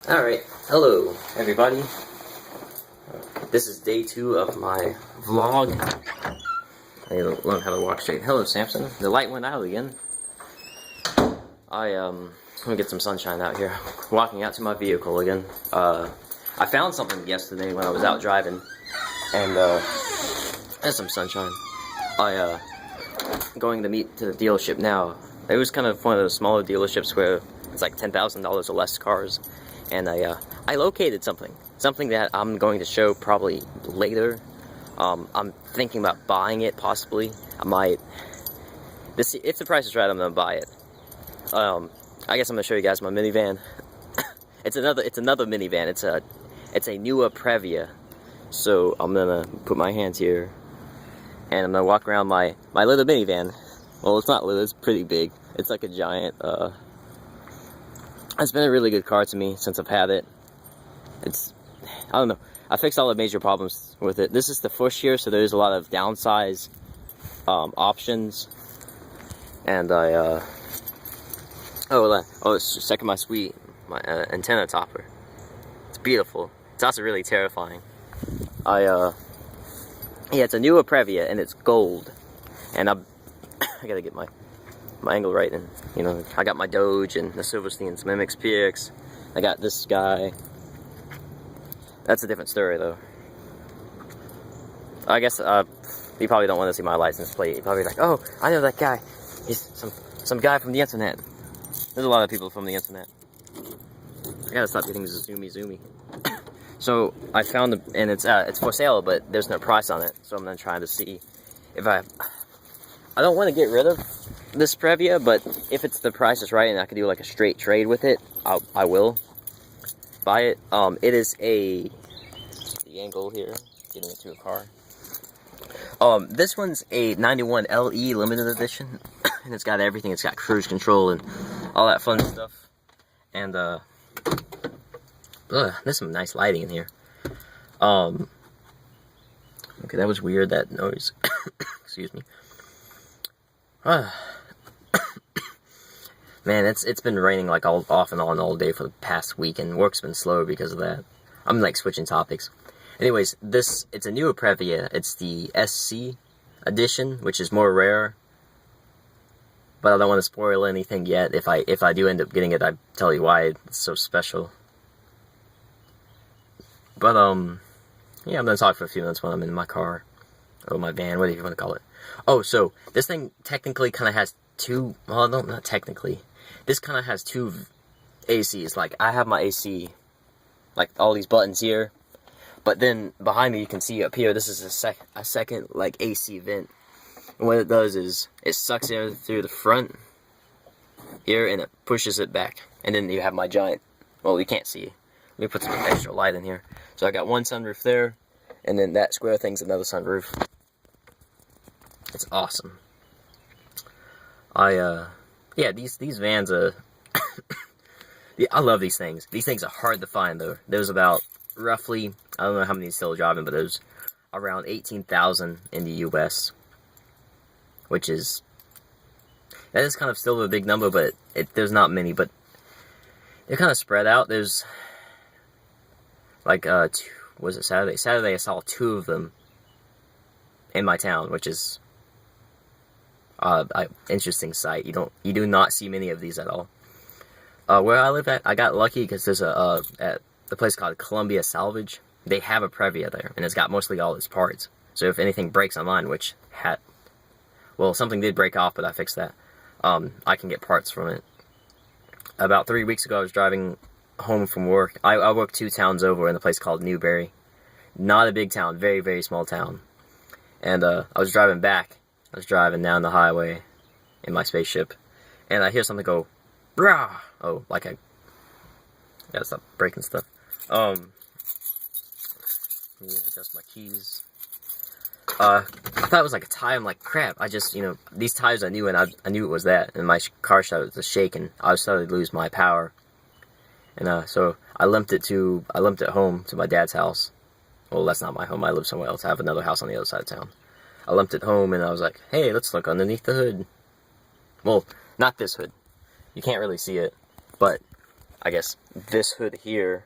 Alright, hello everybody. This is day 2 of my vlog. I need to learn how to walk straight. Hello Samson. The light went out again. I'm gonna get some sunshine out here. Walking out to my vehicle again. I found something yesterday when I was out driving. And there's some sunshine. Going to meet to the dealership now. It was kind of one of those smaller dealerships where it's like $10,000 or less cars. And I located something that I'm going to show probably later. I'm thinking about buying it, possibly. I might. If the price is right, I'm gonna buy it. I guess I'm gonna show you guys my minivan. It's another minivan. It's a newer Previa. So I'm gonna put my hands here, and I'm gonna walk around my little minivan. Well, it's not little. It's pretty big. It's like a giant. It's been a really good car to me since I've had it. I don't know. I fixed all the major problems with it. This is the first year, so there's a lot of downsize options. And it's checking my antenna topper. It's beautiful. It's also really terrifying. Yeah, it's a newer Previa and it's gold. And I gotta get my angle right, and I got my Doge and the Silverstein's Mimics PX. I got this guy. That's a different story though. I guess you probably don't want to see my license plate. You're probably like, oh, I know that guy. He's some guy from the internet. There's a lot of people from the internet. I gotta stop getting zoomy. So I found and it's for sale, but there's no price on it. So I'm then trying to see if I don't want to get rid of this Previa, but if the price is right and I can do like a straight trade with it, I will buy it. It is the angle here, getting it to a car. This one's a 91 LE limited edition, and it's got everything. It's got cruise control and all that fun stuff. And there's some nice lighting in here. Okay, that was weird. That noise. Excuse me. Man, it's been raining like off and on all day for the past week, and work's been slow because of that. I'm like switching topics. Anyways, it's a newer Previa. It's the SC edition, which is more rare. But I don't want to spoil anything yet. If I do end up getting it, I'll tell you why it's so special. But yeah, I'm gonna talk for a few minutes while I'm in my car. Or my van, whatever you want to call it. Oh, so this thing technically kind of has two, well, no, not technically. This kind of has two ACs. Like, I have my AC, like, all these buttons here. But then, behind me, you can see up here, this is a second, like, AC vent. And what it does is, it sucks air through the front here, and it pushes it back. And then you have my giant, well, you can't see. Let me put some extra light in here. So I got one sunroof there, and then that square thing's another sunroof. It's awesome. Yeah, these vans are, yeah, I love these things. These things are hard to find though. There's about, roughly, I don't know how many still driving, but there's around 18,000 in the US. That is kind of still a big number, but there's not many, but they're kind of spread out. There's, like, was it Saturday? Saturday I saw 2 of them in my town, which is interesting sight. You do not see many of these at all. Where I live at, I got lucky because there's at the place called Columbia Salvage. They have a Previa there, and it's got mostly all its parts. So if anything breaks on mine, which something did break off, but I fixed that. I can get parts from it. About 3 weeks ago, I was driving home from work. I work 2 towns over in a place called Newberry. Not a big town, very, very small town. And I was driving back. I was driving down the highway in my spaceship, and I hear something go, brah! Oh, like I gotta stop breaking stuff. Let me adjust my keys. I thought it was like a tire. I'm like, crap. I just, these tires I knew, and I knew it was that, and my car started to shake, and I started to lose my power. And so I limped it home to my dad's house. Well, that's not my home. I live somewhere else. I have another house on the other side of town. I limped it home, and I was like, hey, let's look underneath the hood. Well, not this hood. You can't really see it, but I guess this hood here,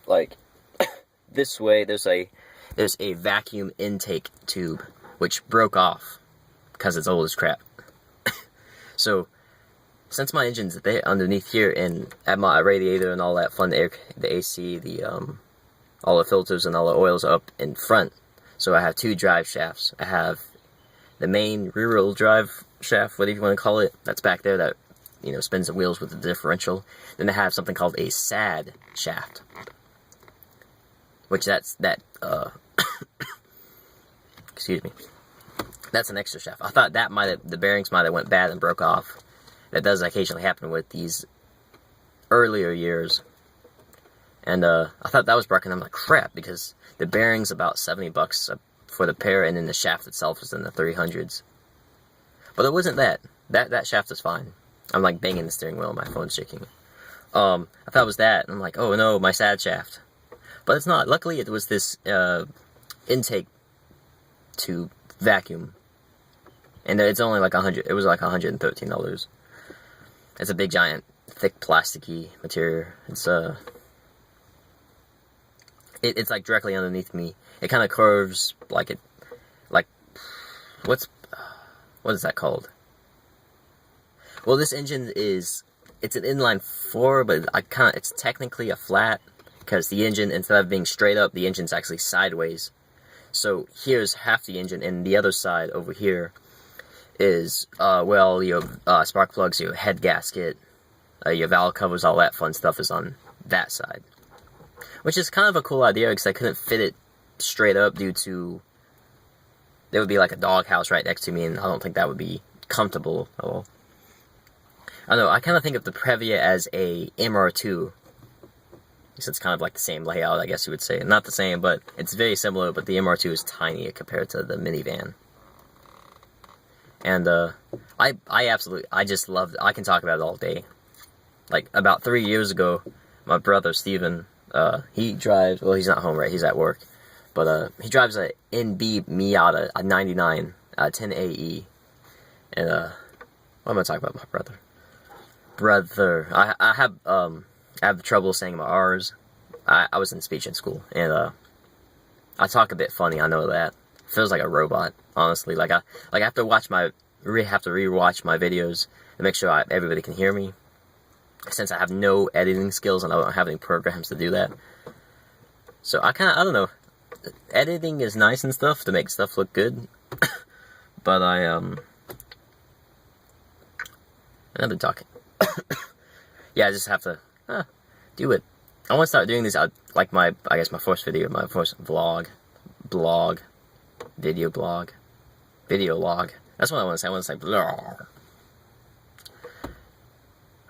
like this way, there's a vacuum intake tube which broke off because it's old as crap. So since my engine's there underneath here and at my radiator and all that fun, the AC, all the filters and all the oils up in front. So I have two drive shafts. I have the main rear-wheel drive shaft, whatever you want to call it, that's back there that, you know, spins the wheels with the differential. Then I have something called a SAD shaft, which excuse me, that's an extra shaft. I thought that the bearings might have went bad and broke off. That does occasionally happen with these earlier years. And I thought that was broken. I'm like, crap, because the bearing's about $70 for the pair, and then the shaft itself is in the 300s. But it wasn't that. That shaft is fine. I'm like banging the steering wheel and my phone's shaking. I thought it was that, and I'm like, oh no, my SAD shaft. But it's not. Luckily, it was this intake tube vacuum. And it's only like $100. It was like $113. It's a big, giant, thick, plasticky material. It's like directly underneath me. It kind of curves like what is that called? Well, this engine it's an inline four, but it's technically a flat because the engine, instead of being straight up, the engine's actually sideways. So here's half the engine, and the other side over here is well, your spark plugs, your head gasket, your valve covers, all that fun stuff is on that side. Which is kind of a cool idea because I couldn't fit it straight up due to there would be like a doghouse right next to me, and I don't think that would be comfortable at all. I don't know, I kind of think of the Previa as a MR2. So it's kind of like the same layout, I guess you would say. Not the same, but it's very similar, but the MR2 is tiny compared to the minivan. And I just loved it. I can talk about it all day. Like, about 3 years ago, my brother, Steven, he drives, well, he's not home, right, he's at work, but, he drives a NB Miata, a 99, 10AE, and, what am I talking about, my brother? I have trouble saying my R's. I was in speech in school, and, I talk a bit funny, I know that. Feels like a robot, honestly. I have to rewatch my videos to make sure everybody can hear me, since I have no editing skills and I don't have any programs to do that. So I don't know. Editing is nice and stuff to make stuff look good, but I've been talking. Yeah, I just have to do it. I want to start doing these, like my first video, my first video log. That's what I want to say. I want to say blog.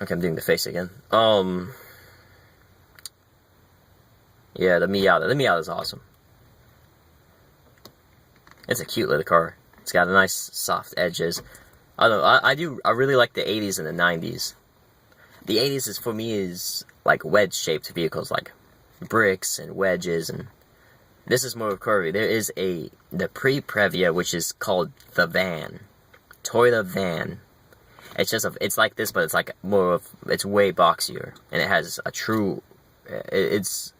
Okay, I'm doing the face again. Yeah, the Miata. The Miata is awesome. It's a cute little car. It's got a nice soft edges. I don't know. I really like the 80s and the 90s. The 80s for me is like wedge-shaped vehicles, like bricks and wedges, and this is more curvy. There is the pre-Previa, which is called the van, Toyota van. It's like this, but it's like it's way boxier, and it has a true, it's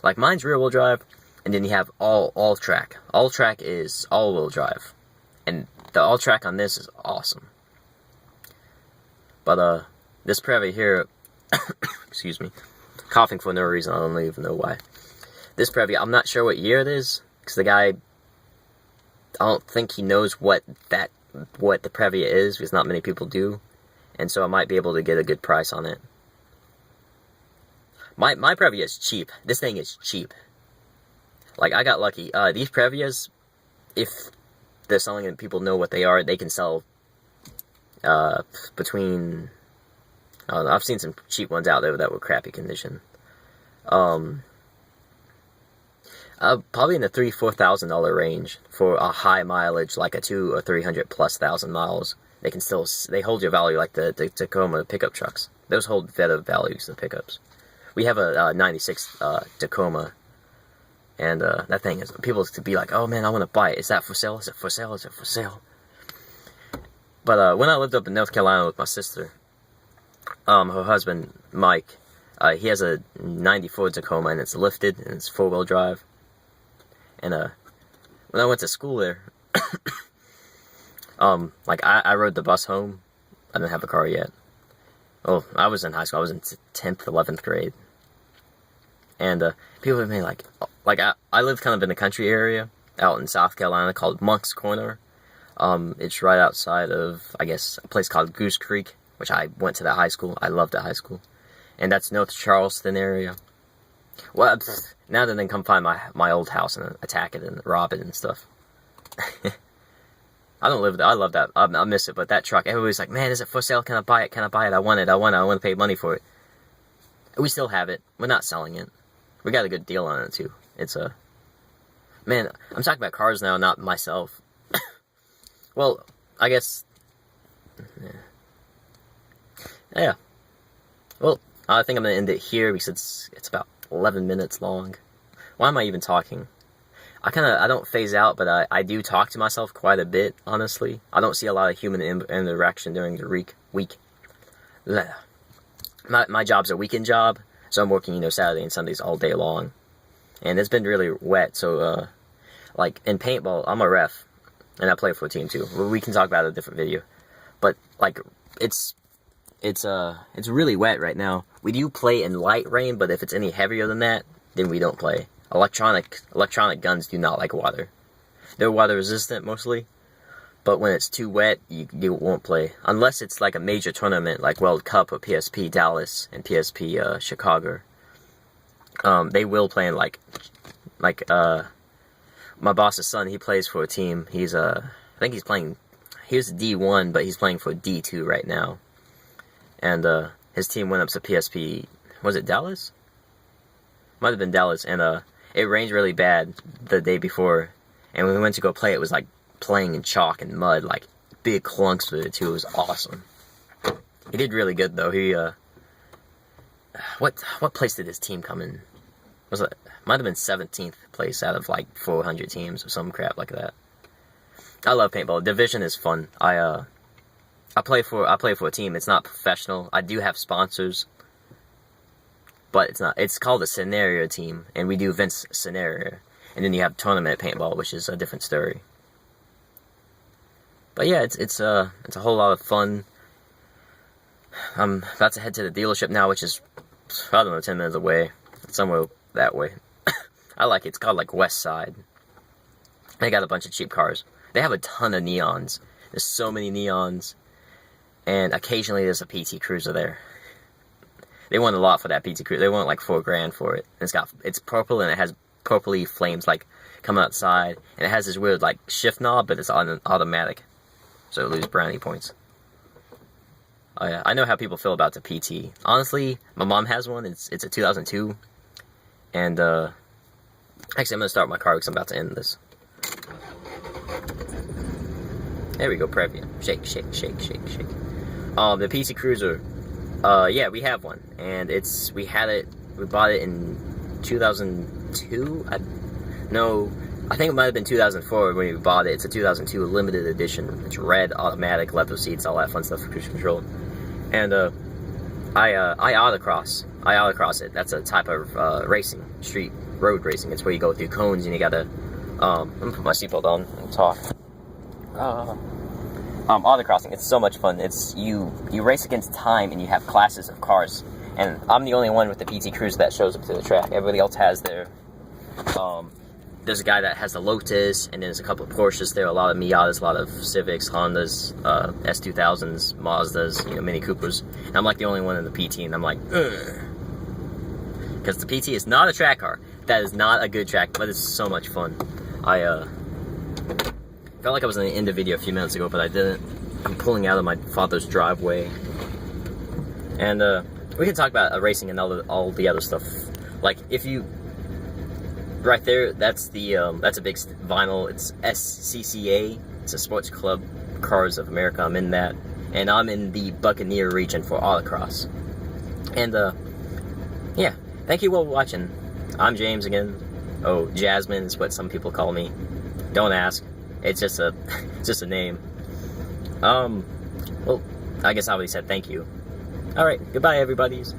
like mine's rear-wheel drive, and then you have all-track. All-track is all-wheel drive, and the all-track on this is awesome. But this Previa here, excuse me, coughing for no reason, I don't even know why. This Previa, I'm not sure what year it is, because the guy, I don't think he knows what the Previa is, because not many people do, and so I might be able to get a good price on it. My Previa is cheap. This thing is cheap. Like, I got lucky. These Previas, if they're selling and people know what they are, they can sell between, I don't know, I've seen some cheap ones out there that were crappy condition. Probably in the $3,000-$4,000 range for a high mileage, like a 200,000 or 300,000+ miles. They hold your value like the Tacoma pickup trucks. Those hold better values than pickups. We have a 96 Tacoma, and that thing is, people could be like, oh man, I want to buy it. Is that for sale? Is it for sale? Is it for sale? But when I lived up in North Carolina with my sister, her husband, Mike, he has a 94 Tacoma, and it's lifted, and it's 4-wheel drive. And, when I went to school there, like, I rode the bus home. I didn't have a car yet. Well, I was in high school. I was in 10th, 11th grade. And, people would be like, I live kind of in a country area out in South Carolina called Monk's Corner. It's right outside of, I guess, a place called Goose Creek, which I went to that high school. I loved that high school. And that's North Charleston area. Well, now then come find my old house and attack it and rob it and stuff. I don't live there. I love that. I miss it, but that truck, everybody's like, man, is it for sale? Can I buy it? Can I buy it? I want it. I want to pay money for it. We still have it. We're not selling it. We got a good deal on it, too. It's a... Man, I'm talking about cars now, not myself. Well, I guess... Yeah. Well, I think I'm going to end it here because it's about 11 minutes long. Why am I even talking? I don't phase out, but I do talk to myself quite a bit, honestly. I don't see a lot of human interaction during the week. My job's a weekend job, so I'm working, Saturday and Sundays all day long. And it's been really wet, so, like, in paintball, I'm a ref, and I play for a team, too. We can talk about it in a different video. But, like, it's really wet right now. We do play in light rain, but if it's any heavier than that, then we don't play. Electronic guns do not like water. They're water resistant, mostly. But when it's too wet, you won't play. Unless it's like a major tournament, like World Cup or PSP Dallas and PSP Chicago. They will play in like my boss's son, he plays for a team. He's I think he's playing, he was D1, but he's playing for D2 right now. And his team went up to PSP, was it Dallas? Might have been Dallas, and it rained really bad the day before. And when we went to go play, it was like playing in chalk and mud, like big clunks with it too. It was awesome. He did really good though. He what place did his team come in? Was it might have been 17th place out of like 400 teams or some crap like that. I love paintball. Division is fun. I play for a team. It's not professional. I do have sponsors, but it's not. It's called a scenario team, and we do events scenario, and then you have tournament paintball, which is a different story. But yeah, it's a whole lot of fun. I'm about to head to the dealership now, which is, I don't know, 10 minutes away. It's somewhere that way. I like it. It's called, like, West Side. They got a bunch of cheap cars. They have a ton of neons. There's so many neons. And occasionally there's a PT Cruiser there. They want a lot for that PT Cruiser. They want, like, $4,000 for it. And it's purple, and it has purpley flames, like, coming outside. And it has this weird, like, shift knob, but it's automatic. So lose brownie points. Oh yeah, I know how people feel about the PT. Honestly, my mom has one. It's a 2002. And, actually, I'm going to start my car because I'm about to end this. There we go, Previas. Shake, shake, shake, shake, shake. The PC Cruiser, yeah, we have one. And we bought it in 2002? I think it might have been 2004 when we bought it. It's a 2002 limited edition. It's red, automatic, leather seats, all that fun stuff for cruise control. And I autocross. I autocross it. That's a type of racing, street road racing. It's where you go through cones and you gotta. I'm gonna put my seatbelt on and talk. Autocrossing. It's so much fun. It's you race against time and you have classes of cars. And I'm the only one with the PT Cruiser that shows up to the track. Everybody else has their. There's a guy that has the Lotus, and there's a couple of Porsches there, a lot of Miatas, a lot of Civics, Hondas, S2000s, Mazdas, Mini Coopers. And I'm like the only one in the PT, and I'm like, ugh. Because the PT is not a track car. That is not a good track, but it's so much fun. I felt like I was going to end the video a few minutes ago, but I didn't. I'm pulling out of my father's driveway. And we can talk about racing and all the other stuff. Like, if you... Right there, that's a big vinyl. It's SCCA. It's a Sports Club Cars of America. I'm in that, and I'm in the Buccaneer region for autocross. And yeah, thank you all for watching. I'm James again. Oh, Jasmine is what some people call me. Don't ask. It's just a name. Well, I guess I already said thank you. Alright, goodbye everybody's.